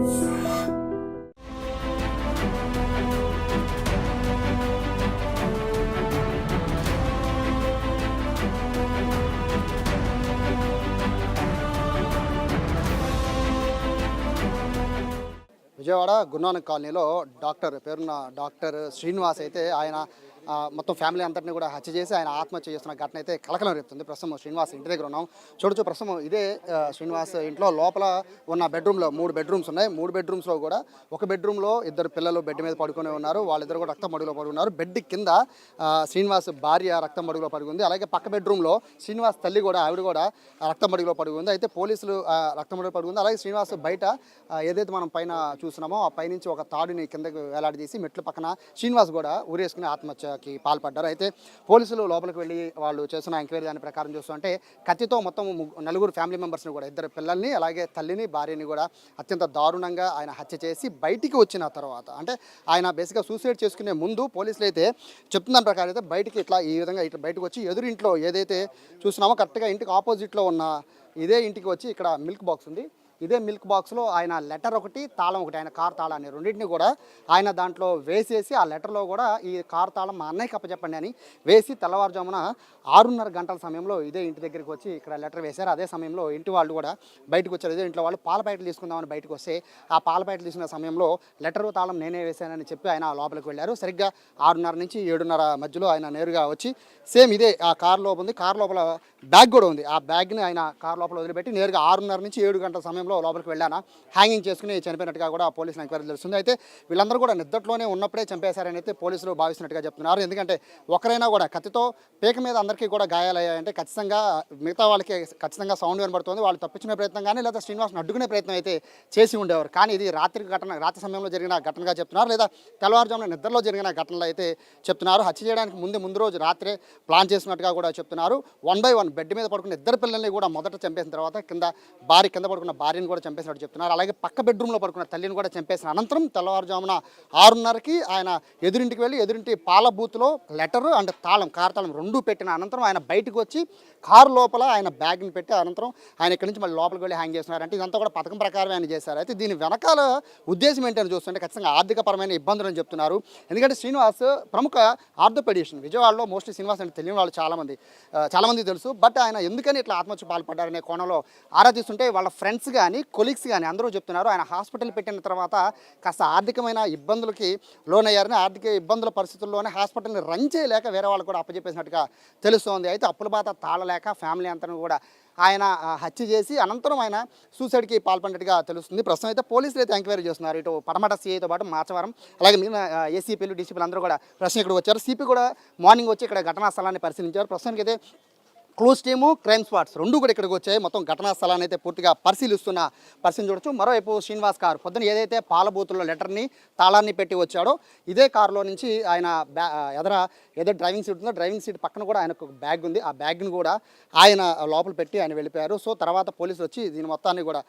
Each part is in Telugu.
విజయవాడ గురునానక్ కాలనీలో పేరున్న డాక్టర్ శ్రీనివాస్ అయితే ఆయన మొత్తం ఫ్యామిలీ అంతటిని కూడా హత్య చేసి ఆయన ఆత్మహత్య చేస్తున్న ఘటన అయితే కలకలం రేపుతుంది. ప్రస్తుతం శ్రీనివాస్ ఇంటి దగ్గర ఉన్నాం. చూడొచ్చు, ప్రస్తుతం ఇదే శ్రీనివాస్ ఇంట్లో లోపల ఉన్న బెడ్రూమ్లో 3 బెడ్రూమ్స్ ఉన్నాయి. 3 బెడ్రూమ్స్లో కూడా ఒక బెడ్రూమ్లో 2 పిల్లలు బెడ్ మీద పడుకుని ఉన్నారు. వాళ్ళిద్దరు కూడా రక్తం మడుగులో పడుకున్నారు. బెడ్ కింద శ్రీనివాస్ భార్య రక్తం మడుగులో పడుకుంది. అలాగే పక్క బెడ్రూమ్లో శ్రీనివాస్ తల్లి కూడా ఆవిడ కూడా రక్తం మడుగులో పడుకుంది. అయితే పోలీసులు రక్తం మడుగులో పడుకుంది. అలాగే శ్రీనివాస్ బయట ఏదైతే మనం పైన చూస్తున్నామో ఆ పైనుంచి ఒక తాడుని కిందకి వేలాడదీసి మెట్ల పక్కన శ్రీనివాస్ కూడా ఊరేసుకుని ఆత్మహత్యకి పాల్పడ్డారు. అయితే పోలీసులు లోపలికి వెళ్ళి వాళ్ళు చేస్తున్న ఎంక్వైరీ దాని ప్రకారం చూస్తుంటే కత్తితో మొత్తం 4 ఫ్యామిలీ మెంబర్స్ని కూడా 2 పిల్లల్ని అలాగే తల్లిని భార్యని కూడా అత్యంత దారుణంగా ఆయన హత్య చేసి బయటికి వచ్చిన తర్వాత, అంటే ఆయన బేసిక్గా సూసైడ్ చేసుకునే ముందు పోలీసులు అయితే చెప్తున్న ప్రకారం అయితే బయటికి ఈ విధంగా ఇట్లా బయటకు వచ్చి ఎదురింట్లో ఏదైతే చూస్తున్నామో కరెక్ట్గా ఇంటికి ఆపోజిట్లో ఉన్న ఇదే ఇంటికి వచ్చి ఇక్కడ మిల్క్ బాక్స్ ఉంది. ఇదే మిల్క్ బాక్స్లో ఆయన లెటర్ ఒకటి తాళం ఒకటి, ఆయన కార్ తాళాన్ని రెండింటిని కూడా ఆయన దాంట్లో వేసేసి ఆ లెటర్లో కూడా ఈ కార్ తాళం మా అన్నయ్యకి అప్పచెప్పండి అని వేసి తెల్లవారుజామున 6:30 గంటల సమయంలో ఇదే ఇంటి దగ్గరికి వచ్చి ఇక్కడ లెటర్ వేశారు. అదే సమయంలో ఇంటి వాళ్ళు కూడా బయటకు వచ్చారు. ఇదే ఇంట్లో వాళ్ళు పాల ప్యాకెట్లు తీసుకుందామని బయటకు వస్తే ఆ పాల ప్యాకెట్లు తీసుకున్న సమయంలో లెటరు తాళం నేనే వేశానని చెప్పి ఆయన లోపలికి వెళ్ళారు. సరిగ్గా 6:30 నుంచి 7:30 మధ్యలో ఆయన నేరుగా వచ్చి సేమ్ ఇదే ఆ కార్ లోపల ఉంది. కార్ లోపల బ్యాగ్ కూడా ఉంది. ఆ బ్యాగ్ని ఆయన కార్ లోపల వదిలిపెట్టి నేరుగా 6:30 నుంచి 7 గంటల సమయంలో లోపలికి వెళ్ళానా హ్యాంగింగ్ చేసుకుని చనిపోయినట్టుగా కూడా పోలీసులు ఎంక్వైరీ తెలుస్తుంది. అయితే వీళ్ళందరూ కూడా నిద్రలోనే ఉన్నప్పుడే చంపేశారని అయితే పోలీసులు భావిస్తున్నట్టుగా చెప్తున్నారు. ఎందుకంటే ఒకరైనా కూడా కత్తితో పేక మీద అందరికీ కూడా గాయాలయ్యాయంటే ఖచ్చితంగా మిగతా వాళ్ళకి ఖచ్చితంగా సౌండ్ వినబడుతుంది. వాళ్ళు తప్పించుకునే ప్రయత్నం కానీ లేదా శ్రీనివాస్ని అడ్డుకునే ప్రయత్నం అయితే చేసి ఉండేవారు. కానీ ఇది రాత్రి సమయంలో జరిగిన ఘటనగా చెప్తున్నారు, లేదా తెల్లవారుజామున నిద్రలో జరిగిన ఘటనలు అయితే చెప్తున్నారు. హత్య చేయడానికి ముందు రోజు రాత్రే ప్లాన్ చేసినట్టుగా కూడా చెప్తున్నారు. 1 by 1 బెడ్ మీద పడుకున్న 2 పిల్లల్ని కూడా మొదట చంపేసిన తర్వాత కింద పడుకున్న భార్యను కూడా చంపేసినట్టు చెప్తున్నారు. అలాగే పక్క బెడ్రూమ్లో పడుకున్న తల్లిని కూడా చంపేసిన అనంతరం తెల్లవారుజామున 6:30కి ఆయన ఎదురింటికి వెళ్ళి ఎదురింటి పాల బూత్లో లెటరు అండ్ కార్ తాళం 2 పెట్టిన అనంతరం ఆయన బయటకు వచ్చి కారు లోపల ఆయన బ్యాగ్ని పెట్టి అనంతరం ఆయన ఇక్కడి నుంచి మళ్ళీ లోపలికి వెళ్ళి హ్యాంగ్ చేస్తున్నారు. అంటే ఇదంతా కూడా పథకం ప్రకారం ఆయన చేశారు. అయితే దీని వెనకాల ఉద్దేశం ఏంటని చూస్తుంటే ఖచ్చితంగా ఆర్థికపరమైన ఇబ్బందులు అని చెప్తున్నారు. ఎందుకంటే శ్రీనివాస్ ప్రముఖ ఆర్థోపెడిషన్, విజయవాడలో మోస్ట్లీ శ్రీనివాస్ అంటే తెలియని వాళ్ళు చాలామంది తెలుసు. బట్ ఆయన ఎందుకని ఇట్లా ఆత్మహత్య పాల్పడ్డారనే కోణంలో ఆరా తీస్తుంటే వాళ్ళ ఫ్రెండ్స్ కానీ కొలీగ్స్ కానీ అందరూ చెప్తున్నారు ఆయన హాస్పిటల్ పెట్టిన తర్వాత కాస్త ఆర్థికమైన ఇబ్బందులకి లోనయ్యారని, ఆర్థిక ఇబ్బందుల పరిస్థితుల్లోనే హాస్పిటల్ని రన్ చేయలేక వేరే వాళ్ళు కూడా అప్పచెప్పేసినట్టుగా తెలుస్తోంది. అయితే అప్పుల బాధ తాళలేక ఫ్యామిలీ అంతా కూడా ఆయన హత్య చేసి అనంతరం ఆయన సూసైడ్కి పాల్పడినట్టుగా తెలుస్తుంది. ప్రస్తుతం అయితే పోలీసులు అయితే ఎంక్వైరీ చేస్తున్నారు. ఇటు పడమట సిఐతో పాటు మాచవరం అలాగే మిగిలిన ఏసీపీలు డీసీపీలు అందరూ కూడా ప్రశ్న ఇక్కడికి వచ్చారు. సిపి కూడా మార్నింగ్ వచ్చి ఇక్కడ ఘటనా స్థలాన్ని పరిశీలించారు. ప్రస్తుతానికి అయితే క్లోజ్ టీము, క్రైమ్ స్పాట్స్ 2 కూడా ఇక్కడికి వచ్చాయి. మొత్తం ఘటనా స్థలాన్ని అయితే పూర్తిగా పరిశీలిస్తున్న పరిస్థితిని చూడొచ్చు. మరోవైపు శ్రీనివాస్ కారు పొద్దున ఏదైతే పాల బూతుల్లో లెటర్ని తాళాన్ని పెట్టి వచ్చాడో ఇదే కారులో నుంచి ఆయన ఏదో డ్రైవింగ్ సీట్ ఉందో డ్రైవింగ్ సీట్ పక్కన కూడా ఆయనకు ఒక బ్యాగ్ ఉంది. ఆ బ్యాగ్ని కూడా ఆయన లోపల పెట్టి ఆయన వెళ్ళిపోయారు. సో తర్వాత పోలీసులు వచ్చి దీని మొత్తాన్ని కూడా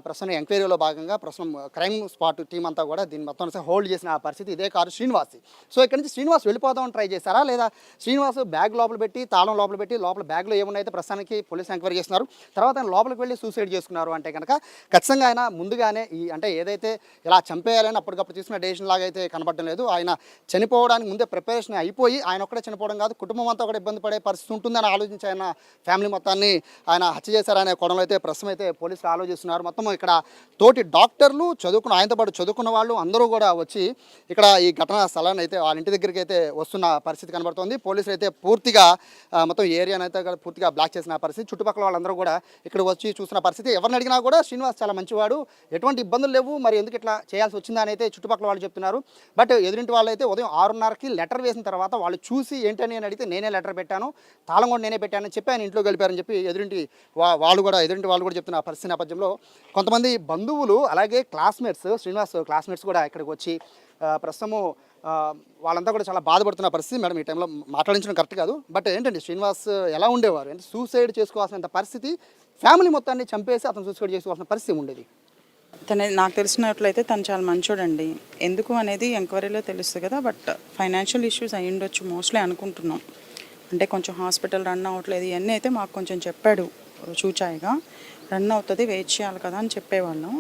ప్రస్తుతం ఎంక్వైరీలో భాగంగా ప్రస్తుతం క్రైమ్ స్పాట్ టీం అంతా కూడా దీన్ని మొత్తం హోల్డ్ చేసిన పరిస్థితి. ఇదే కారు శ్రీనివాస్. సో ఇక్కడ నుంచి శ్రీనివాస్ వెళ్ళిపోదామని ట్రై చేశారా, లేదా శ్రీనివాస్ బ్యాగ్ లోపల పెట్టి తాళం లోపల పెట్టి లోపల బ్యాగ్లో ఏమున్నాయితే ప్రస్తుతానికి పోలీసులు ఎంక్వైరీ చేస్తున్నారు. తర్వాత ఆయన లోపలికి వెళ్ళి సూసైడ్ చేసుకున్నారు అంటే కనుక ఖచ్చితంగా ఆయన ముందుగానే అంటే ఏదైతే ఇలా చంపేయాలని అప్పటికప్పుడు తీసుకున్న డెసిషన్ లాగా అయితే కనబడడం లేదు. ఆయన చనిపోవడానికి ముందే ప్రిపరేషన్ అయిపోయి ఆయన ఒక్కడే చనిపోవడం కాదు, కుటుంబం అంతా కూడా ఇబ్బంది పడే పరిస్థితి ఉంటుందని ఆలోచించి ఆయన ఫ్యామిలీ మొత్తాన్ని ఆయన హత్య చేశారనే కోణంలో అయితే ప్రస్తుతం అయితే పోలీసులు ఆలోచిస్తున్నారు. మొత్తం ఇక్కడ తోటి డాక్టర్లు ఆయనతో పాటు చదువుకున్న వాళ్ళు అందరూ కూడా వచ్చి ఇక్కడ ఈ ఘటనా స్థలాన్ని అయితే వాళ్ళ ఇంటి దగ్గరికి అయితే వస్తున్న పరిస్థితి కనబడుతుంది. పోలీసులు అయితే పూర్తిగా మొత్తం ఏరియాని అయితే పూర్తిగా బ్లాక్ చేసిన పరిస్థితి. చుట్టుపక్కల వాళ్ళందరూ కూడా ఇక్కడ వచ్చి చూసిన పరిస్థితి. ఎవరిని అడిగినా కూడా శ్రీనివాస్ చాలా మంచివాడు, ఎటువంటి ఇబ్బందులు లేవు, మరి ఎందుకు ఇట్లా చేయాల్సి వచ్చిందా అని అయితే చుట్టుపక్కల వాళ్ళు చెప్తున్నారు. బట్ ఎదురింటి వాళ్ళు అయితే ఉదయం 6:30కి లెటర్ వేసిన తర్వాత వాళ్ళు చూసి ఏంటని అని అడిగితే నేనే లెటర్ పెట్టాను, తాళం కూడా నేనే పెట్టానని చెప్పి ఆయన ఇంట్లో గెలిపారని చెప్పి ఎదురింటి వాళ్ళు కూడా చెప్తున్న పరిస్థితి నేపథ్యంలో కొంతమంది బంధువులు అలాగే క్లాస్మేట్స్, శ్రీనివాస్ క్లాస్మేట్స్ కూడా ఇక్కడికి వచ్చి ప్రస్తుతము వాళ్ళంతా కూడా చాలా బాధపడుతున్న పరిస్థితి. మేడం ఈ టైంలో మాట్లాడించడం కరెక్ట్ కాదు, బట్ ఏంటంటే శ్రీనివాస్ ఎలా ఉండేవారు అంటే సూసైడ్ చేసుకోవాల్సినంత పరిస్థితి, ఫ్యామిలీ మొత్తాన్ని చంపేసి అతను సూసైడ్ చేసుకోవాల్సిన పరిస్థితి ఉండేది. నాకు తెలిసినట్లయితే తను చాలా మంచోడండి. ఎందుకు అనేది ఎంక్వైరీలో తెలుస్తుంది కదా, బట్ ఫైనాన్షియల్ ఇష్యూస్ అయ్యి ఉండొచ్చు మోస్ట్లీ అనుకుంటున్నాం. అంటే కొంచెం హాస్పిటల్ రన్ అవ్వట్లేదు ఇవన్నీ అయితే మాకు కొంచెం చెప్పాడు చూచాయిగా, రన్ అవుతుంది వెయిట్ చేయాలి కదా అని చెప్పేవాళ్ళం.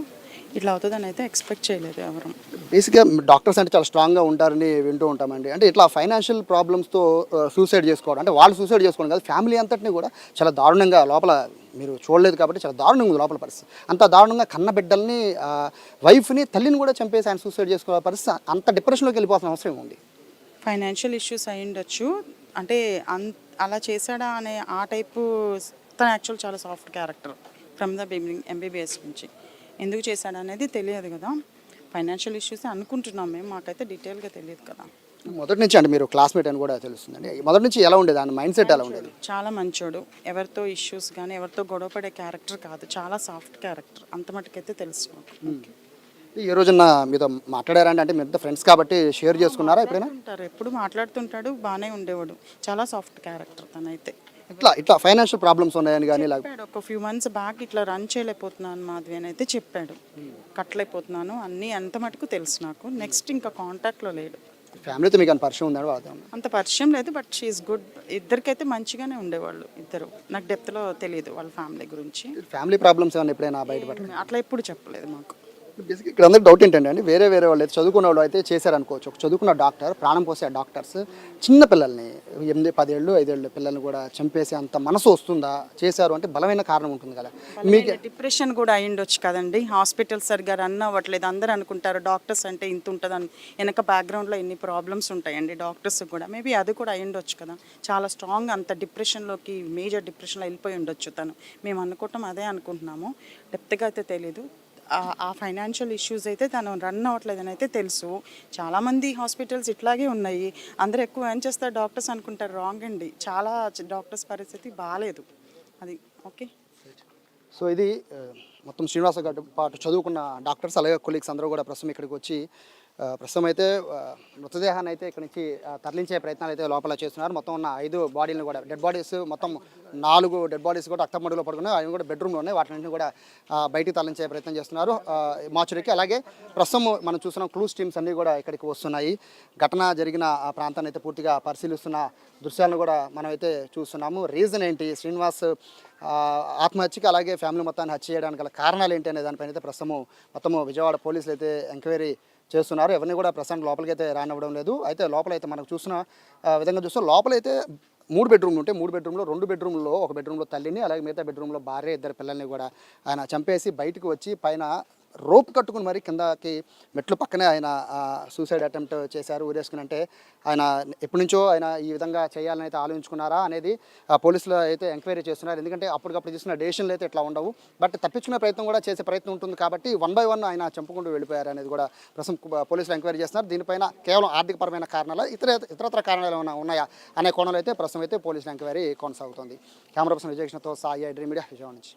ఇట్లా అవుతుందని అయితే ఎక్స్పెక్ట్ చేయలేదు ఎవరు. బేసిక్గా డాక్టర్స్ అంటే చాలా స్ట్రాంగ్గా ఉంటారని వింటూ ఉంటామండి. అంటే ఇట్లా ఫైనాన్షియల్ ప్రాబ్లమ్స్తో సూసైడ్ చేసుకోవడం, అంటే వాళ్ళు సూసైడ్ చేసుకోవడం కాదు, ఫ్యామిలీ అంతటిని కూడా చాలా దారుణంగా లోపల మీరు చూడలేదు కాబట్టి చాలా దారుణంగా ఉంది లోపల పరిస్థితి. అంత దారుణంగా కన్న బిడ్డల్ని, వైఫ్ని, తల్లిని కూడా చంపేసి ఆయన సూసైడ్ చేసుకోవాల పరిస్థితి, అంత డిప్రెషన్లోకి వెళ్ళిపోతున్న అవసరం ఉంది. ఫైనాన్షియల్ ఇష్యూస్ అయి ఉండొచ్చు. అంటే అలా చేశాడా అనే ఆ టైపు. తను యాక్చువల్ చాలా soft character from the beginning, MBBS నుంచి. ఎందుకు చేశాడు అనేది తెలియదు కదా. ఫైనాన్షియల్ ఇష్యూస్ అనుకుంటున్నాం మేము, మాకైతే డీటెయిల్గా తెలియదు కదా. మొదటి నుంచి అంటే మీరు క్లాస్మేట్ అని కూడా తెలుస్తుందండి. మొదటి నుంచి ఎలా ఉండేది, ఆయన మైండ్ సెట్ ఎలా ఉండేది? చాలా మంచోడు, ఎవరితో ఇష్యూస్ కానీ ఎవరితో గొడవపడే క్యారెక్టర్ కాదు, చాలా సాఫ్ట్ క్యారెక్టర్, అంత మటుకైతే తెలుసు నాకు. ఈ రోజున మీతో మాట్లాడారంటే అంటే మీతో ఫ్రెండ్స్ కాబట్టి షేర్ చేసుకున్నారా ఎప్పుడైనా? ఉంటారు, ఎప్పుడు మాట్లాడుతుంటాడు, బాగానే ఉండేవాడు, చాలా సాఫ్ట్ క్యారెక్టర్ తనైతే. ఇట్లా ఫైనాన్షియల్ ప్రాబ్లమ్స్ ఉన్నాయని కానీ చెప్పాడు ఒక ఫ్యూ మంత్స్ బ్యాక్, ఇట్లా రన్ చేయలేకపోతున్నాను మాధవి అని అయితే చెప్పాడు. కట్టలేకపోతున్నాను అన్నీ అంత మటుకు తెలుసు నాకు. నెక్స్ట్ ఇంకా కాంటాక్ట్లో లేడు. ఫ్యామిలీతో మీకు అంత పరిచయం ఉందని వాళ్ళతో? అంత పరిచయం లేదు, బట్ షీఈస్ గుడ్. ఇద్దరికైతే మంచిగానే ఉండేవాళ్ళు ఇద్దరు. నాకు డెప్త్లో తెలియదు వాళ్ళ ఫ్యామిలీ గురించి. ఫ్యామిలీ ప్రాబ్లమ్స్ ఏమైనా ఎప్పుడైనా బయటపడ? అట్లా ఎప్పుడు చెప్పలేదు మాకు. బేసిక్ ఇక్కడ అందరికి డౌట్ ఏంటంటే వేరే వాళ్ళు అయితే చదువుకున్న వాళ్ళు అయితే చేశారనుకోవచ్చు. ఒక చదువుకున్న డాక్టర్, ప్రాణం పోసే డాక్టర్స్ చిన్న పిల్లల్ని 8, 10 ఏళ్ళు, 5 ఏళ్ళు పిల్లల్ని కూడా చంపేసి అంత మనసు వస్తుందా? చేశారు అంటే బలమైన కారణం ఉంటుంది కదా. మీకు డిప్రెషన్ కూడా అయ్యుండొచ్చు కదండి. హాస్పిటల్ సరిగా రన్ అవ్వట్లేదు, అందరూ అనుకుంటారు డాక్టర్స్ అంటే ఇంత ఉంటుందని. వెనక బ్యాక్గ్రౌండ్లో ఎన్ని ప్రాబ్లమ్స్ ఉంటాయండి డాక్టర్స్ కూడా. మేబీ అది కూడా అయ్యుండొచ్చు కదా. చాలా స్ట్రాంగ్, అంత డిప్రెషన్లోకి, మేజర్ డిప్రెషన్లో వెళ్ళిపోయి ఉండొచ్చు తను. మేము అనుకోవటం అదే అనుకుంటున్నాము, డెప్త్గా అయితే తెలీదు. ఆ ఫైనాన్షియల్ ఇష్యూస్ అయితే తను రన్ అవ్వట్లేదని అయితే తెలుసు. చాలామంది హాస్పిటల్స్ ఇట్లాగే ఉన్నాయి, అందరూ ఎక్కువ ఏం చేస్తారు డాక్టర్స్ అనుకుంటారు. రాంగ్ అండి, చాలా డాక్టర్స్ పరిస్థితి బాగాలేదు అది. ఓకే, సో ఇది మొత్తం శ్రీనివాస గారితో పాటు చదువుకున్న డాక్టర్స్ అలాగే కొలీగ్స్ అందరూ కూడా ప్రస్తుతం ఇక్కడికి వచ్చి ప్రస్తుతం అయితే మృతదేహాన్ని అయితే ఇక్కడి నుంచి తరలించే ప్రయత్నాలు అయితే లోపల చేస్తున్నారు. మొత్తం ఉన్న 5 బాడీలను కూడా, డెడ్ బాడీస్ మొత్తం 4 డెడ్ బాడీస్ కూడా రక్తమడుగులో పడుకున్నాయి. అవి కూడా బెడ్రూమ్లో ఉన్నాయి. వాటిని కూడా బయటికి తరలించే ప్రయత్నం చేస్తున్నారు మార్చురీకి. అలాగే ప్రస్తుతం మనం చూస్తున్నాం క్లూస్ టీమ్స్ అన్నీ కూడా ఇక్కడికి వస్తున్నాయి. ఘటన జరిగిన ఆ ప్రాంతాన్ని అయితే పూర్తిగా పరిశీలిస్తున్న దృశ్యాలను కూడా మనం అయితే చూస్తున్నాము. రీజన్ ఏంటి, శ్రీనివాస్ ఆత్మహత్యకి అలాగే ఫ్యామిలీ మొత్తాన్ని హత్య చేయడానికి గల కారణాలు ఏంటి అనే దానిపైన అయితే మొత్తము విజయవాడ పోలీసులు అయితే ఎంక్వైరీ చేస్తున్నారు. ఎవరిని కూడా ప్రస్తుతం లోపలికి అయితే రానివ్వడం లేదు. అయితే లోపలైతే మనకు చూసిన విధంగా చూస్తే లోపలైతే 3 బెడ్రూమ్లు ఉంటే 3 బెడ్రూమ్లో 2 బెడ్రూమ్లో, ఒక బెడ్రూమ్లో తల్లిని అలాగే మిగతా బెడ్రూమ్లో భార్య, 2 పిల్లల్ని కూడా ఆయన చంపేసి బయటకు వచ్చి పైన రోప్ కట్టుకుని మరి కిందకి మెట్లు పక్కనే ఆయన సూసైడ్ అటెంప్ట్ చేశారు, ఊరేసుకుని. అంటే ఆయన ఎప్పటి నుంచో ఆయన ఈ విధంగా చేయాలని అయితే ఆలోచించుకున్నారా అనేది పోలీసులు అయితే ఎంక్వైరీ చేస్తున్నారు. ఎందుకంటే అప్పటికప్పుడు తీసుకున్న డెసిషన్లు అయితే ఇట్లా ఉండవు, బట్ తప్పించుకునే ప్రయత్నం కూడా చేసే ప్రయత్నం ఉంటుంది కాబట్టి 1 by 1 ఆయన చంపుకుంటూ వెళ్ళిపోయారు అనేది కూడా ప్రస్తుతం పోలీసులు ఎంక్వైరీ చేస్తున్నారు. దీనిపైన కేవలం ఆర్థికపరమైన కారణాలు, ఇతరత్ర కారణాలు ఏమైనా ఉన్నాయా అనే కోణంలో అయితే ప్రస్తుతం అయితే పోలీసుల ఎంక్వైరీ కొనసాగుతుంది. కెమెరా పర్సన్ విజయకృష్ణతో సాయి, డ్రీమ్ మీడియా, విజయవాడ నుంచి.